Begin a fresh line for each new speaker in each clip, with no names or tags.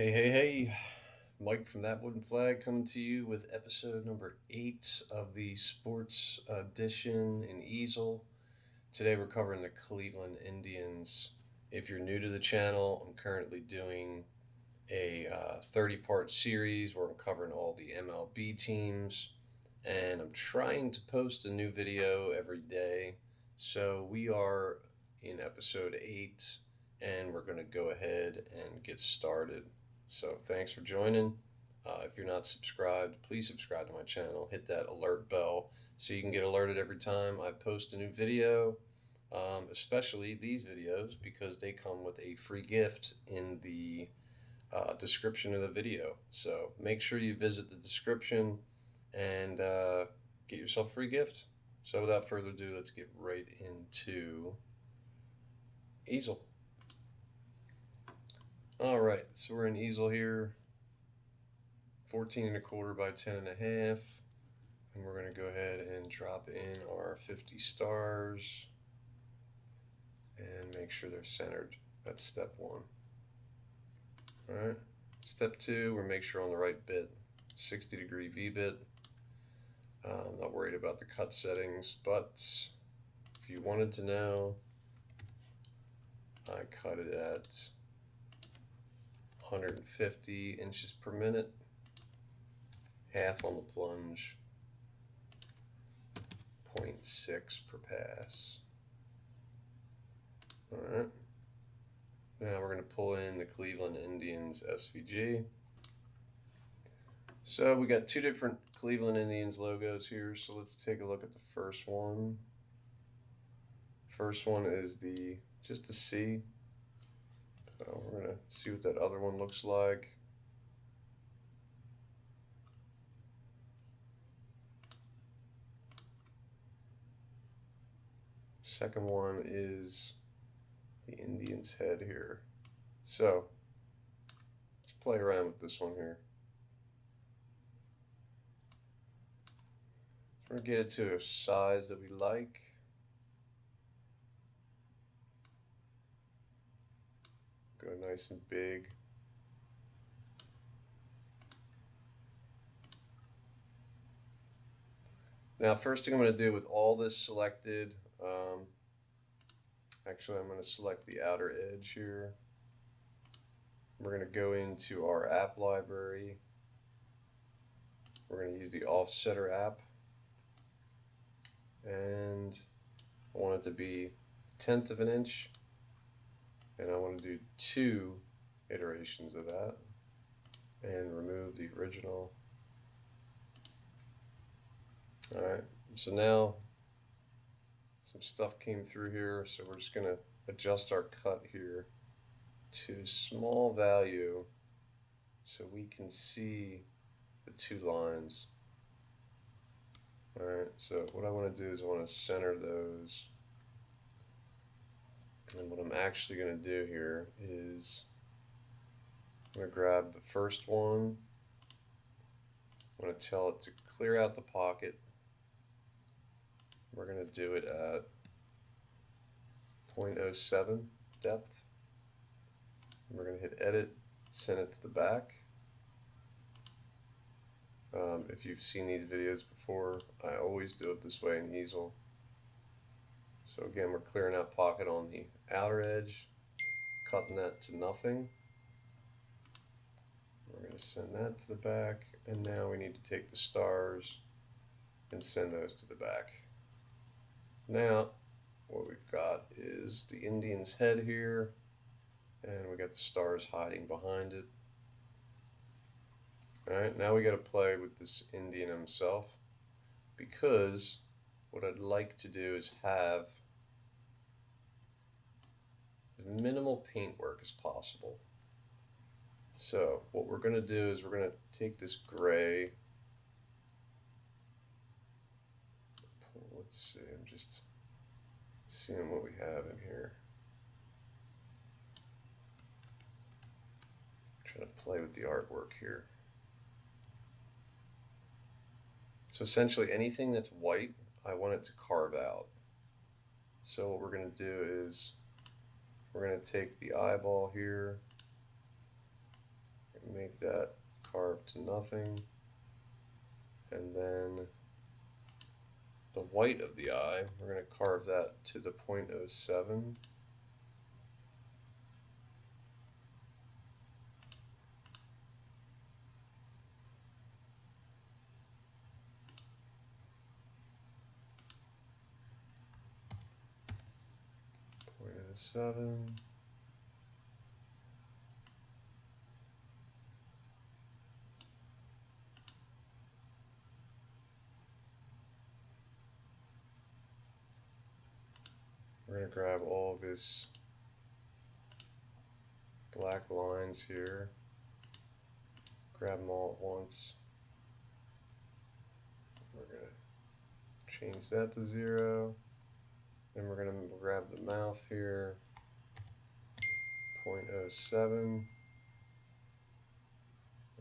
Hey, Mike from ThatWoodenFlag coming to you with episode number 8 of the sports edition in Easel. Today we're covering the Cleveland Indians. If you're new to the channel, I'm currently doing a 30-part series where I'm covering all the MLB teams, and I'm trying to post a new video every day. So we are in episode 8, and we're going to go ahead and get started. So thanks for joining. If you're not subscribed, please subscribe to my channel. Hit that alert bell so you can get alerted every time I post a new video, especially these videos because they come with a free gift in the description of the video. So make sure you visit the description and get yourself a free gift. So without further ado, let's get right into Easel. All right, so we're in Easel here, 14 and a quarter by 10 and a half. And we're going to go ahead and drop in our 50 stars and make sure they're centered. That's step one. All right. Step two, we're make sure on the right bit, 60-degree V bit. I'm not worried about the cut settings, but if you wanted to know, I cut it at 150 inches per minute, half on the plunge, 0.6 per pass. All right. Now we're going to pull in the Cleveland Indians SVG. So we got two different Cleveland Indians logos here, so let's take a look at the first one. First one is just a C. So we're going to see what that other one looks like. Second one is the Indian's head here. So let's play around with this one here. So we're going to get it to a size that we like. Go nice and big. Now, first thing I'm going to do with all this selected, actually I'm going to select the outer edge here. We're going to go into our app library. We're going to use the Offsetter app. And I want it to be 1/10 of an inch. And I want to do 2 iterations of that. And remove the original. Alright, so now some stuff came through here, so we're just going to adjust our cut here to a small value so we can see the 2 lines. Alright, so what I want to do is I want to center those. And what I'm actually going to do here is I'm going to grab the first one. I'm going to tell it to clear out the pocket. We're going to do it at 0.07 depth. We're going to hit edit, send it to the back. If you've seen these videos before, I always do it this way in Easel. So again, we're clearing out pocket on the outer edge, cutting that to nothing. We're going to send that to the back, and now we need to take the stars and send those to the back. Now, what we've got is the Indian's head here, and we got the stars hiding behind it. Alright, now we got to play with this Indian himself, because what I'd like to do is have as minimal paintwork as possible. So what we're going to do is we're going to take this gray, let's see, I'm just seeing what we have in here. I'm trying to play with the artwork here. So essentially anything that's white, I want it to carve out. So what we're going to do is we're going to take the eyeball here Make that carve to nothing. And then the white of the eye, we're going to carve that to the 0.07. .07. We're going to grab all this black lines here, grab them all at once. We're going to change that to 0. Then we're going to grab the mouth here, 0.07.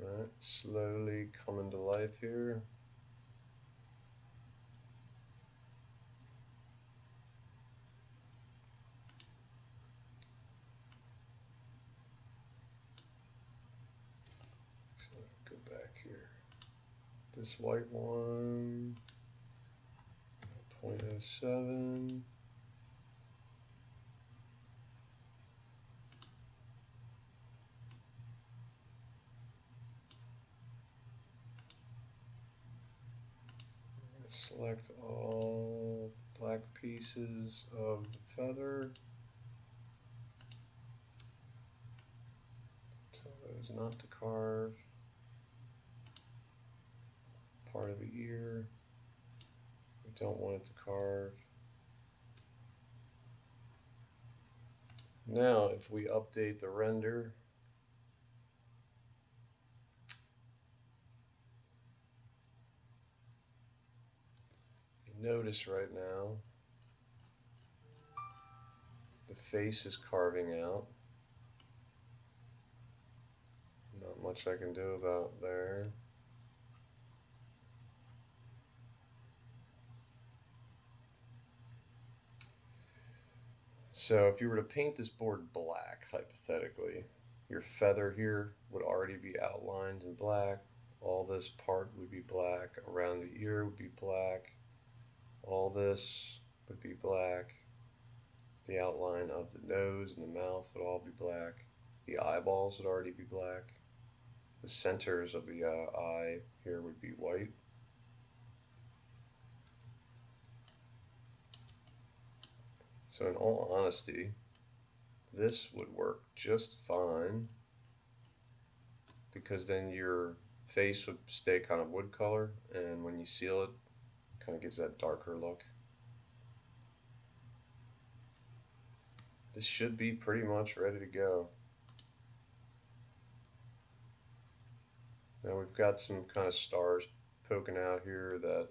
Alright, slowly coming to life here. So go back here. This white one, 0.07. Select all black pieces of the feather. Tell those not to carve. Part of the ear, we don't want it to carve. Now, if we update the render, you notice right now the face is carving out. Not much I can do about there. So if you were to paint this board black, hypothetically, your feather here would already be outlined in black. All this part would be black. Around the ear would be black. All this would be black. The outline of the nose and the mouth would all be black. The eyeballs would already be black. The centers of the eye here would be white. So in all honesty, this would work just fine, because then your face would stay kind of wood color, and when you seal it, it kind of gives that darker look. This should be pretty much ready to go. Now we've got some kind of stars poking out here that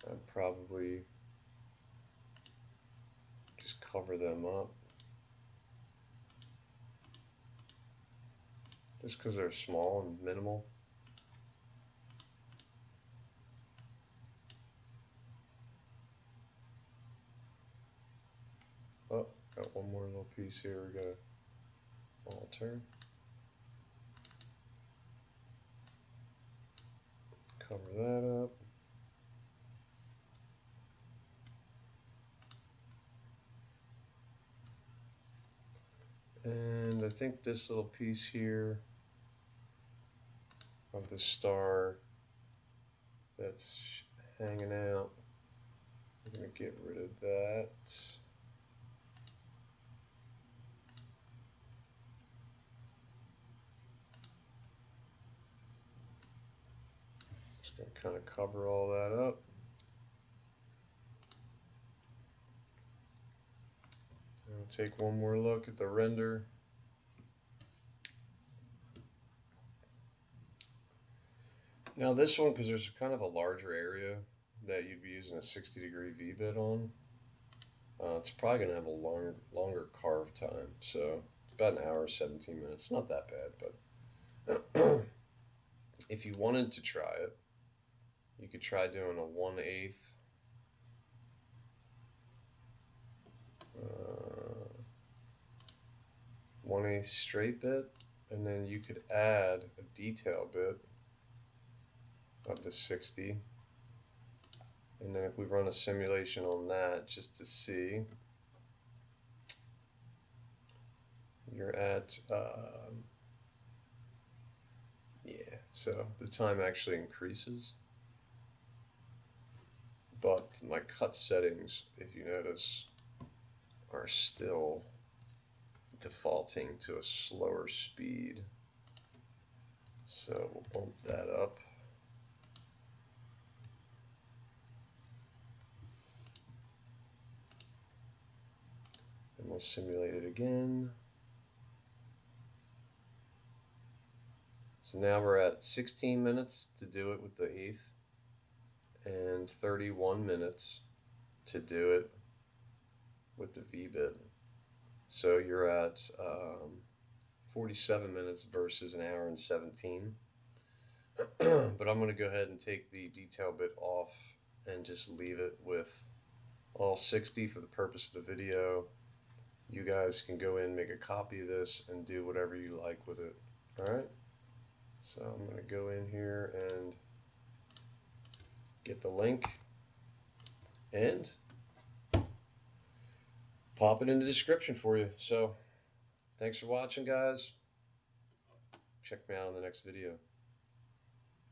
I'd probably just cover them up, just because they're small and minimal. Oh, got one more little piece here we gotta alter. Cover that up. And I think this little piece here of the star that's hanging out, we're going to get rid of that. Just going to kind of cover all that up. And we'll take one more look at the render. Now this one, because there's kind of a larger area that you'd be using a 60-degree V-bit on, it's probably going to have a longer carve time. So about an hour, 17 minutes. Not that bad, but if you wanted to try it, you could try doing a 1/8 uh, 1/8 straight bit, and then you could add a detail bit of the 60. And then if we run a simulation on that just to see, you're at, yeah, so the time actually increases. But my cut settings, if you notice, are still defaulting to a slower speed. So we'll bump that up. And we'll simulate it again. So now we're at 16 minutes to do it with the 1/8 and 31 minutes to do it with the V bit. So you're at 47 minutes versus an hour and 17. But I'm going to go ahead and take the detail bit off and just leave it with all 60 for the purpose of the video. You guys can go in, make a copy of this, and do whatever you like with it. Alright? So I'm going to go in here and get the link and pop it in the description for you. So thanks for watching, guys. Check me out in the next video.